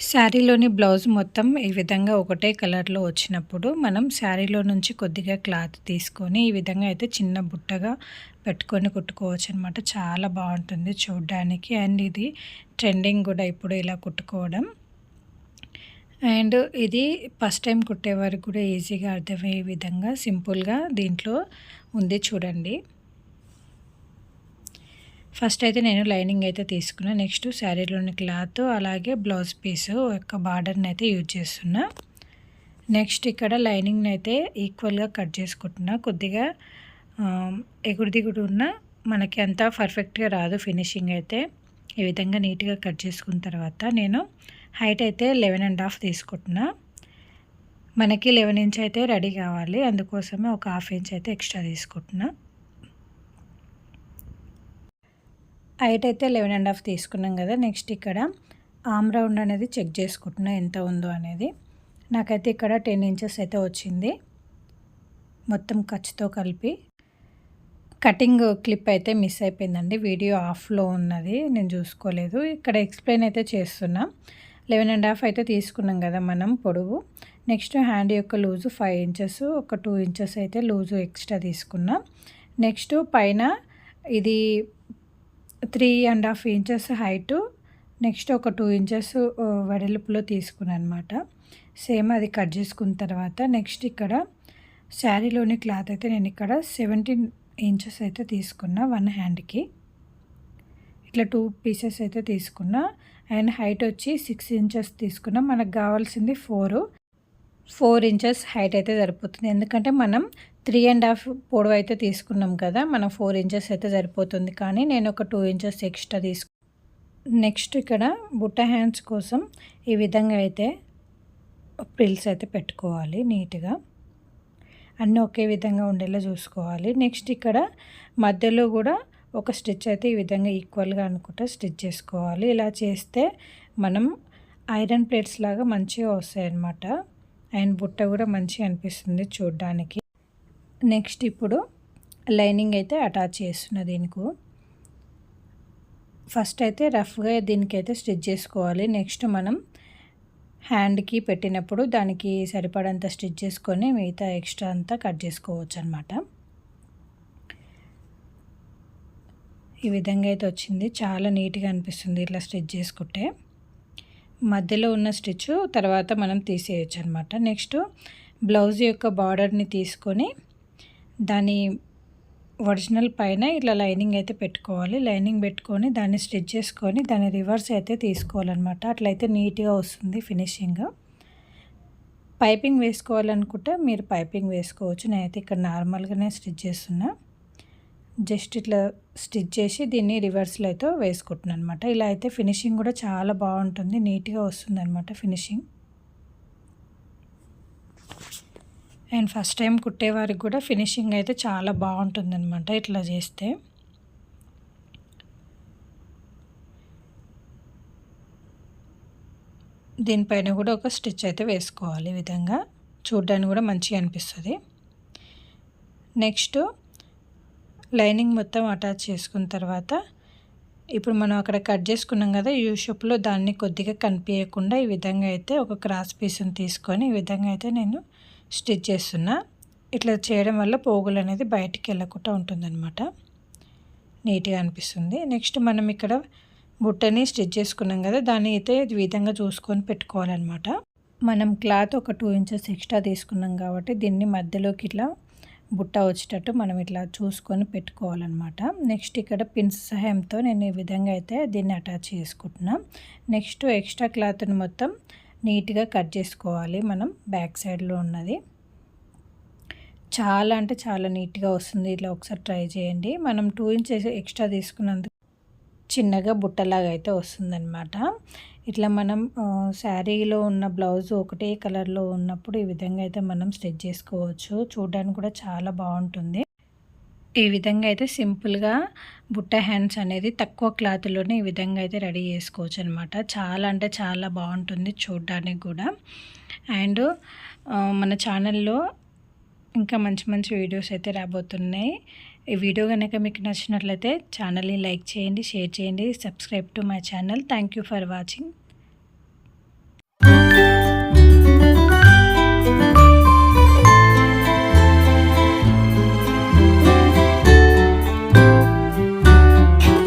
శారీలోని blouse మొత్తం ఈ విధంగా ఒకటే కలర్‌లో వచ్చినప్పుడు, మనం శారీలో నుంచి కొద్దిగా క్లాత్ తీసుకొని, ఈ విధంగా అయితే చిన్న బుట్టగా పెట్టుకొని కుట్టుకోవచ్చనమాట. చాలా బావుంటుంది చూడ్డానికి. అండ్ ఇది ట్రెండింగ్ గూడా ఇప్పుడు ఇలా కుట్టుకోవడం. అండ్ ఇది ఫస్ట్ టైం కుట్టేవారికి కూడా ఈజీగా అర్థమయ్యే విధంగా సింపుల్‌గా దీంట్లో ఉంది చూడండి. ఫస్ట్ అయితే నేను లైనింగ్ అయితే తీసుకున్నా. నెక్స్ట్ శారీలోని క్లాత్ అలాగే బ్లౌజ్ పీసు యొక్క బార్డర్ని అయితే యూజ్ చేస్తున్నా. నెక్స్ట్ ఇక్కడ లైనింగ్ని అయితే ఈక్వల్గా కట్ చేసుకుంటున్నా. కొద్దిగా ఎగుడు దిగుడు ఉన్న మనకి అంత పర్ఫెక్ట్గా రాదు ఫినిషింగ్ అయితే. ఈ విధంగా నీట్గా కట్ చేసుకున్న తర్వాత నేను హైట్ అయితే 11.5 తీసుకుంటున్నా. మనకి 11 ఇంచ్ అయితే రెడీ కావాలి, అందుకోసమే ఒక 1/2 ఇంచ్ అయితే ఎక్స్ట్రా తీసుకుంటున్నా. హైట్ అయితే 11.5 తీసుకున్నాం కదా. నెక్స్ట్ ఇక్కడ ఆర్మ్ రౌండ్ అనేది చెక్ చేసుకుంటున్నా ఎంత ఉందో అనేది. నాకైతే ఇక్కడ 10 ఇంచెస్ అయితే వచ్చింది మొత్తం ఖర్చుతో కలిపి. కటింగ్ క్లిప్ అయితే మిస్ అయిపోయిందండి, వీడియో ఆఫ్లో ఉన్నది, నేను చూసుకోలేదు. ఇక్కడ ఎక్స్ప్లెయిన్ అయితే చేస్తున్నా. 11.5 అయితే తీసుకున్నాం కదా మనం పొడవు. నెక్స్ట్ హ్యాండ్ యొక్క లూజు 5 ఇంచెస్, ఒక 2 ఇంచెస్ అయితే లూజు ఎక్స్ట్రా తీసుకున్నా. నెక్స్ట్ పైన ఇది 3.5 ఇంచెస్ హైటు, నెక్స్ట్ ఒక 2 ఇంచెస్ వెడల్పులో తీసుకున్నాను అనమాట. సేమ్ అది కట్ చేసుకున్న తర్వాత నెక్స్ట్ ఇక్కడ శారీలోని క్లాత్ అయితే నేను ఇక్కడ 17 ఇంచెస్ అయితే తీసుకున్నా 1 హ్యాండ్కి. ఇట్లా 2 పీసెస్ అయితే తీసుకున్నా. అండ్ హైట్ వచ్చి 6 ఇంచెస్ తీసుకున్నా. మనకు కావాల్సింది 4 ఇంచెస్ హైట్ అయితే సరిపోతుంది, ఎందుకంటే మనం 3.5 పొడవు అయితే తీసుకున్నాం కదా, మనం 4 ఇంచెస్ అయితే సరిపోతుంది. కానీ నేను ఒక 2 ఇంచెస్ ఎక్స్ట్రా నెక్స్ట్ ఇక్కడ బుట్ట హ్యాండ్స్ కోసం ఈ విధంగా అయితే ప్రిల్స్ అయితే పెట్టుకోవాలి నీట్గా. అన్నీ ఒకే విధంగా ఉండేలా చూసుకోవాలి. నెక్స్ట్ ఇక్కడ మధ్యలో కూడా ఒక స్టిచ్ అయితే ఈ విధంగా ఈక్వల్గా అనుకుంటా స్టిచ్ చేసుకోవాలి. ఇలా చేస్తే మనం ఐరన్ ప్లేట్స్ లాగా మంచిగా వస్తాయి అన్నమాట. అండ్ బుట్ట కూడా మంచిగా అనిపిస్తుంది చూడ్డానికి. నెక్స్ట్ ఇప్పుడు లైనింగ్ అయితే అటాచ్ చేస్తున్నా దీనికి. ఫస్ట్ అయితే రఫ్గా దీనికైతే స్టిచ్ చేసుకోవాలి. నెక్స్ట్ మనం హ్యాండ్కి పెట్టినప్పుడు దానికి సరిపడంత స్టిచ్ చేసుకొని మిగతా ఎక్స్ట్రా అంతా కట్ చేసుకోవచ్చు అనమాట. ఈ విధంగా అయితే వచ్చింది, చాలా నీట్గా అనిపిస్తుంది ఇట్లా స్టిచ్ చేసుకుంటే. మధ్యలో ఉన్న స్టిచ్ తర్వాత మనం తీసేయచ్చు అనమాట. నెక్స్ట్ బ్లౌజ్ యొక్క బార్డర్ని తీసుకొని దాని ఒరిజినల్ పైన ఇట్లా లైనింగ్ అయితే పెట్టుకోవాలి. లైనింగ్ పెట్టుకొని దాన్ని స్టిచ్ చేసుకొని దాన్ని రివర్స్ అయితే తీసుకోవాలన్నమాట. అట్లయితే నీట్గా వస్తుంది ఫినిషింగ్. పైపింగ్ వేసుకోవాలనుకుంటే మీరు పైపింగ్ వేసుకోవచ్చు. నేనైతే ఇక్కడ నార్మల్గానే స్టిచ్ చేస్తున్నా. జస్ట్ ఇట్లా స్టిచ్ చేసి దీన్ని రివర్స్లో అయితే వేసుకుంటున్నాను అనమాట. ఇలా అయితే ఫినిషింగ్ కూడా చాలా బాగుంటుంది, నీట్గా వస్తుంది అనమాట ఫినిషింగ్. అండ్ ఫస్ట్ టైం కుట్టేవారికి కూడా ఫినిషింగ్ అయితే చాలా బాగుంటుంది అనమాట ఇట్లా చేస్తే. దీనిపైన కూడా ఒక స్టిచ్ అయితే వేసుకోవాలి, ఈ విధంగా చూడడానికి కూడా మంచిగా అనిపిస్తుంది. నెక్స్ట్ లైనింగ్ మొత్తం అటాచ్ చేసుకున్న తర్వాత ఇప్పుడు మనం అక్కడ కట్ చేసుకున్నాం కదా యూ షేప్లో, దాన్ని కొద్దిగా కనిపించకుండా ఈ విధంగా అయితే ఒక క్రాస్ పీస్ని తీసుకొని ఈ విధంగా అయితే నేను స్టిచ్ చేస్తున్నా. ఇట్లా చేయడం వల్ల పోగులు అనేది బయటికి వెళ్ళకుండా ఉంటుందన్నమాట, నీట్గా అనిపిస్తుంది. నెక్స్ట్ మనం ఇక్కడ బుట్టని స్టిచ్ చేసుకున్నాం కదా, దాన్ని అయితే ఈ విధంగా చూసుకొని పెట్టుకోవాలన్నమాట. మనం క్లాత్ ఒక 2 ఇంచెస్ ఎక్స్ట్రా తీసుకున్నాం కాబట్టి దీన్ని మధ్యలోకి ఇట్లా బుట్ట వచ్చేటట్టు మనం ఇట్లా చూసుకొని పెట్టుకోవాలన్నమాట. నెక్స్ట్ ఇక్కడ పిన్స్ సహాయంతో నేను ఈ విధంగా అయితే దీన్ని అటాచ్ చేసుకుంటున్నా. నెక్స్ట్ ఎక్స్ట్రా క్లాత్ని మొత్తం నీట్గా కట్ చేసుకోవాలి మనం బ్యాక్ సైడ్లో ఉన్నది. చాలా అంటే చాలా నీట్గా వస్తుంది, ఇట్లా ఒకసారి ట్రై చేయండి. మనం 2 ఇంచెస్ ఎక్స్ట్రా తీసుకున్నందుకు చిన్నగా బుట్టలాగా అయితే వస్తుందన్నమాట. ఇట్లా మనం శారీలో ఉన్న బ్లౌజ్ ఒకటే కలర్లో ఉన్నప్పుడు ఈ విధంగా అయితే మనం స్టిచ్ చేసుకోవచ్చు, చూడడానికి కూడా చాలా బాగుంటుంది. ఈ విధంగా అయితే సింపుల్గా బుట్ట హ్యాండ్స్ అనేది తక్కువ క్లాత్లోనే ఈ విధంగా అయితే రెడీ చేసుకోవచ్చు అనమాట. చాలా అంటే చాలా బాగుంటుంది చూడడానికి కూడా. అండ్ మన ఛానల్లో ఇంకా మంచి మంచి వీడియోస్ అయితే రాబోతున్నాయి. ఈ వీడియో కనుక మీకు నచ్చినట్లయితే ఛానల్ని లైక్ చేయండి, షేర్ చేయండి, subscribe to my channel. Thank you for watching.